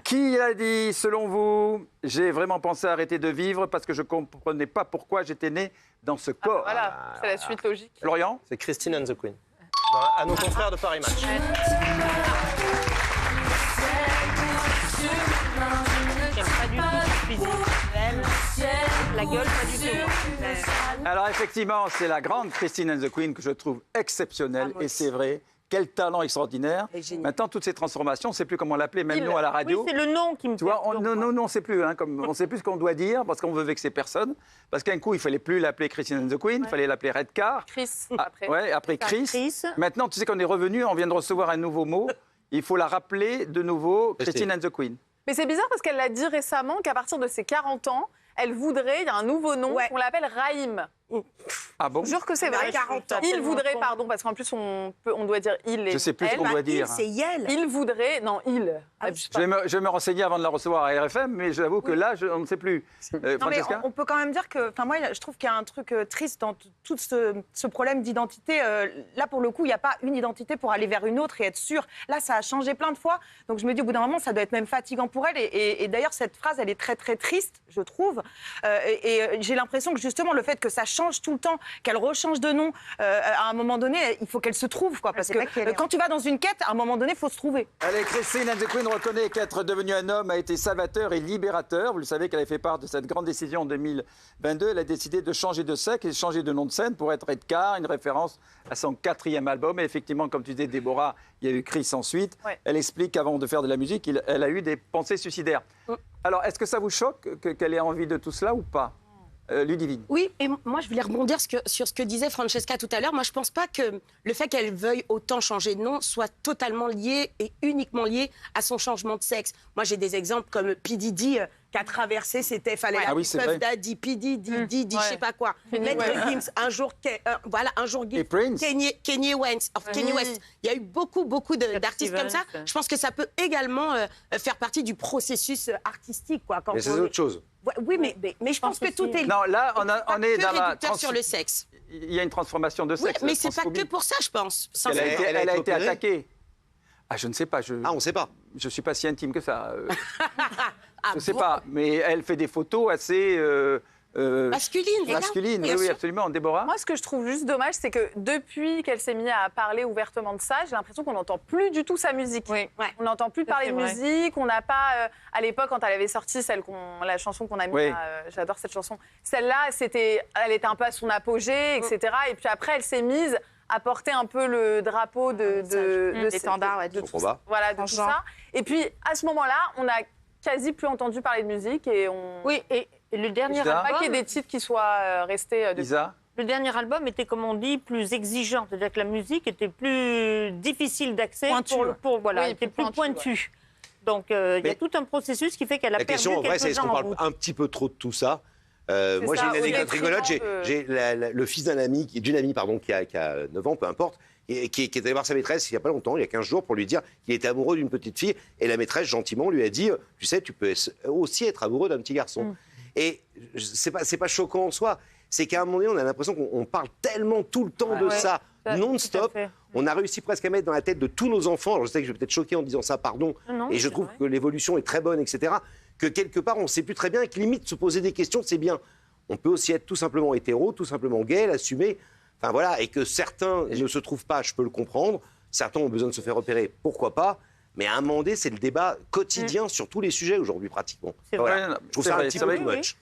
Qui l'a dit, selon vous? J'ai vraiment pensé arrêter de vivre parce que je ne comprenais pas pourquoi j'étais né dans ce corps. Voilà, c'est la suite logique. Florian? C'est Christine and the Queen. À nos confrères de Paris Match. J'aime pas du tout ce physique. La gueule, pas du tout. Alors effectivement, c'est la grande Christine and the Queen que je trouve exceptionnelle, et c'est vrai. Quel talent extraordinaire. Maintenant, toutes ces transformations, on ne sait plus comment l'appeler, même nous à la radio. Oui, c'est le nom qui me Tu vois, nous, on ne sait plus. On ne sait plus ce qu'on doit dire parce qu'on veut vexer personne. Parce qu'un coup, il ne fallait plus l'appeler Christine and the Queen, il fallait l'appeler Redcar. Chris, après. Après Chris. Maintenant, tu sais qu'on est revenu, on vient de recevoir un nouveau mot. Il faut la rappeler de nouveau Christine and the Queen. Mais c'est bizarre parce qu'elle l'a dit récemment qu'à partir de ses 40 ans, elle voudrait, il y a un nouveau nom, on l'appelle Raïm. Ah bon? Je jure que c'est vrai. 40 ans. Il voudrait, pardon, parce qu'en plus on doit dire il et je sais plus ce qu'on doit dire. C'est Yel. Il voudrait, non, il. Je vais me renseigner avant de la recevoir à RFM, mais j'avoue que là, on ne sait plus. Non, mais on peut quand même dire que, enfin moi, je trouve qu'il y a un truc triste dans tout ce problème d'identité. Là, pour le coup, il n'y a pas une identité pour aller vers une autre et être sûr. Là, ça a changé plein de fois. Donc je me dis, au bout d'un moment, ça doit être même fatigant pour elle. Et d'ailleurs, cette phrase, elle est très, très triste, je trouve. Et j'ai l'impression que justement, le fait que ça change tout le temps, qu'elle rechange de nom, à un moment donné, il faut qu'elle se trouve, quoi. Parce que quand tu vas dans une quête, à un moment donné, il faut se trouver. Allez, Christine and the Queen reconnaît qu'être devenu un homme a été salvateur et libérateur. Vous le savez qu'elle a fait part de cette grande décision en 2022. Elle a décidé de changer de sexe et de changer de nom de scène pour être Redcar, une référence à son 4e album. Et effectivement, comme tu disais, Déborah, il y a eu Chris ensuite. Ouais. Elle explique qu'avant de faire de la musique, elle a eu des pensées suicidaires. Alors, est-ce que ça vous choque qu'elle ait envie de tout cela ou pas? Ludivine. Oui, et moi je voulais rebondir sur ce que disait Francesca tout à l'heure. Moi je pense pas que le fait qu'elle veuille autant changer de nom soit totalement lié et uniquement lié à son changement de sexe. Moi j'ai des exemples comme P. Diddy qui a traversé, fallait la Puff Daddy, P. Diddy, je sais pas quoi. Maître Gims, un jour et Prince. Kanye West. Il y a eu beaucoup d'artistes comme ça. Je pense que ça peut également faire partie du processus artistique, quoi. Mais c'est autre chose. Oui, mais je pense que tout est... Non, là, on est dans la... sur le sexe. Il y a une transformation de sexe. Oui, mais c'est pas que pour ça, je pense. Elle a été attaquée. Ah, je ne sais pas. Ah, on ne sait pas. Je ne suis pas si intime que ça. Je ne sais pas. Mais elle fait des photos assez... masculine, oui, absolument. Déborah? Moi, ce que je trouve juste dommage, c'est que depuis qu'elle s'est mise à parler ouvertement de ça, j'ai l'impression qu'on n'entend plus du tout sa musique. Oui. Ouais. On n'entend plus parler de musique. On n'a pas, à l'époque, quand elle avait sorti la chanson qu'on a mis, j'adore cette chanson. Celle-là, elle était un peu à son apogée, etc. Et puis après, elle s'est mise à porter un peu le drapeau de l'étendard, de tout ça. Voilà, de tout ça. Et puis, à ce moment-là, on n'a quasi plus entendu parler de musique et on... Oui, et le dernier album... Pas qu'il y ait des titres qui soient restés... Lisa? Le dernier album était, comme on dit, plus exigeant. C'est-à-dire que la musique était plus difficile d'accès était plus pointue. Donc, il y a tout un processus qui fait qu'elle a perdu quelques gens en route. La question, en vrai, c'est est-ce qu'on parle un petit peu trop de tout ça? Moi, j'ai une anecdote rigolote. J'ai le fils d'une amie qui a 9 ans, peu importe, et qui est allé voir sa maîtresse il n'y a pas longtemps, il y a 15 jours, pour lui dire qu'il était amoureux d'une petite fille. Et la maîtresse, gentiment, lui a dit « Tu sais, tu peux aussi être amoureux d'un petit garçon. » Et c'est pas choquant en soi. C'est qu'à un moment donné, on a l'impression qu'on parle tellement tout le temps de ça, non-stop. On a réussi presque à mettre dans la tête de tous nos enfants, alors je sais que je vais peut-être choquer en disant ça, pardon, et je trouve que l'évolution est très bonne, etc., que quelque part, on ne sait plus très bien et que limite, se poser des questions, c'est bien. On peut aussi être tout simplement hétéro, tout simplement gay, l'assumer. Enfin voilà, et que certains ne se trouvent pas, je peux le comprendre. Certains ont besoin de se faire repérer, pourquoi pas. Mais à un moment donné, c'est le débat quotidien sur tous les sujets aujourd'hui, pratiquement. Voilà. Je trouve ça un petit peu too much.